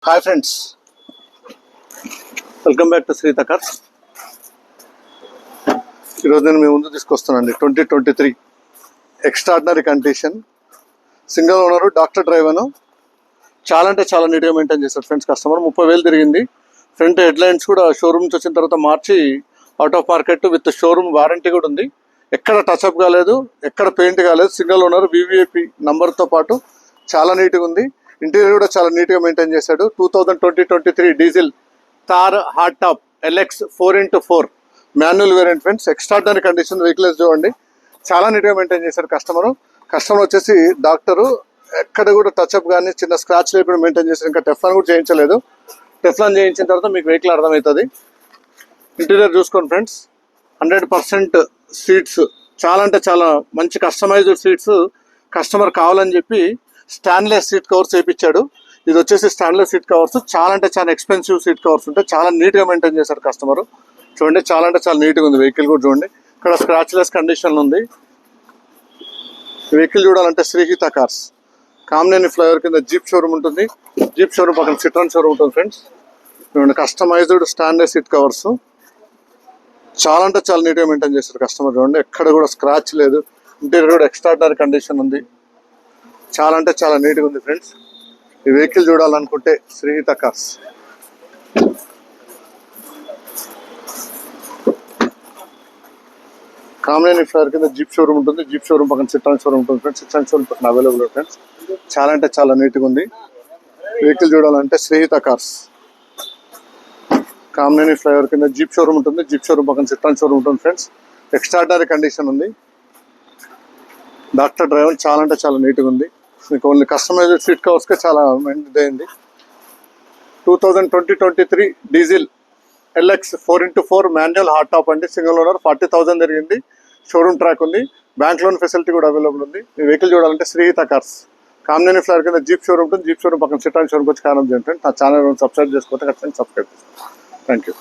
Hi friends, welcome back to Sritha Cars. ఈరోజు నేను మీ ముందు తీసుకొస్తానండి 2023 extraordinary condition single owner doctor driver. చాలా అంటే చాలా నీట్గా మెయింటైన్ చేశారు ఫ్రెండ్స్. కస్టమర్ 30,000 తిరిగింది. ఫ్రంట్ హెడ్ లైన్స్ కూడా షోరూమ్ నుంచి వచ్చిన తర్వాత మార్చి out of market with showroom warranty కూడా ఉంది. ఎక్కడ టచ్అప్ కాలేదు, ఎక్కడ పెయింట్ కాలేదు. సింగిల్ ఓనర్ VVIP నంబర్తో పాటు చాలా నీట్గా ఉంది. ఇంటీరియర్ కూడా చాలా నీట్గా మెయింటైన్ చేశాడు. 2023 diesel Thar hard top LX 4x4 manual variant friends. Extraordinary condition vehicle చూడండి, చాలా నీట్గా మెయింటైన్ చేశారు కస్టమర్ వచ్చేసి డాక్టరు. ఎక్కడ కూడా టచ్అప్ కానీ చిన్న స్క్రాచ్ లేకుండా మెయింటైన్ చేశారు. ఇంకా టెఫ్లాన్ కూడా చేయించలేదు. టెఫ్లాన్ చేయించిన తర్వాత మీకు వెహికల్ అర్థమవుతుంది. ఇంటీరియర్ చూసుకోండి ఫ్రెండ్స్, 100% సీట్స్ చాలా అంటే చాలా మంచి కస్టమైజ్డ్ సీట్స్. కస్టమర్ కావాలని చెప్పి స్టాన్లెస్ సీట్ కవర్స్ వేయించాడు. ఇది వచ్చేసి స్టాన్లెస్ సీట్ కవర్స్. చాలా అంటే చాలా ఎక్స్పెన్సివ్ సీట్ కవర్స్ ఉంటాయి. చాలా నీట్గా మెయింటైన్ చేశారు కస్టమర్. చూడండి, చాలా అంటే చాలా నీట్గా ఉంది వెహికల్ కూడా. చూడండి, ఇక్కడ స్క్రాచ్లెస్ కండిషన్ ఉంది. వెహికల్ చూడాలంటే శ్రీహిత కార్స్, కామినేని ఫ్లైఓవర్ కింద జీప్ షోరూమ్ ఉంటుంది. జీప్ షోరూమ్ పక్కన సిట్రాన్ షోరూమ్ ఉంటుంది ఫ్రెండ్స్. చూడండి, కస్టమైజ్డ్ స్టాన్లెస్ సీట్ కవర్స్. చాలా అంటే చాలా నీట్గా మెయింటైన్ చేశారు కస్టమర్. చూడండి, ఎక్కడ కూడా స్క్రాచ్ లేదు. ఇంటీరియర్ కూడా ఎక్స్ట్రాడినరీ కండిషన్ ఉంది. చాలా అంటే చాలా నీట్గా ఉంది ఫ్రెండ్స్. ఈ వెహికల్ చూడాలనుకుంటే శ్రీహిత కార్స్. కామినేని ఫ్లైఓవర్ కింద జీప్ షోరూమ్ ఉంటుంది. జీప్ షోరూమ్ పక్కన సిట్రాన్ షోరూమ్ ఉంటుంది ఫ్రెండ్స్. సిట్రాన్ షోరూమ్ పక్కన అవైలబుల్ ఫ్రెండ్స్. చాలా అంటే చాలా నీట్గా ఉంది. వెహికల్ చూడాలంటే శ్రీహిత కార్స్. కామినేని ఫ్లైఓవర్ కింద జీప్ షోరూమ్ ఉంటుంది. జీప్ షోరూమ్ పక్కన సిట్రాన్ షోరూమ్ ఉంటుంది ఫ్రెండ్స్. ఎక్స్ట్రాడినరీ కండిషన్ ఉంది. డాక్టర్ డ్రైవర్ చాలా అంటే చాలా నీట్గా ఉంది. మీకు ఓన్లీ కస్టమైజ్డ్ సీట్ కవర్స్కే చాలా ఇదైంది. 2023 diesel LX 4x4 manual hard top అండి. సింగిల్ ఓనర్, 40,000 జరిగింది. షోరూమ్ ట్రాక్ ఉంది. బ్యాంక్ లోన్ ఫెసిలిటీ కూడా అవైలబుల్ ఉంది. ఈ వెహికల్ చూడాలంటే శ్రీహిత కార్స్. కామినేని ఫ్లైఓవర్ కింద జీప్ షోరూమ్ ఉంటుంది. జీప్ షోరూమ్ పక్కన సిట్రాన్ షోరూమ్ వచ్చి కారణం చేయండి. నా ఛానల్ సబ్స్క్రైబ్ చేసుకోవచ్చు. ఖచ్చితంగా సబ్స్క్రైబ్ చేసుకోండి. Thank you.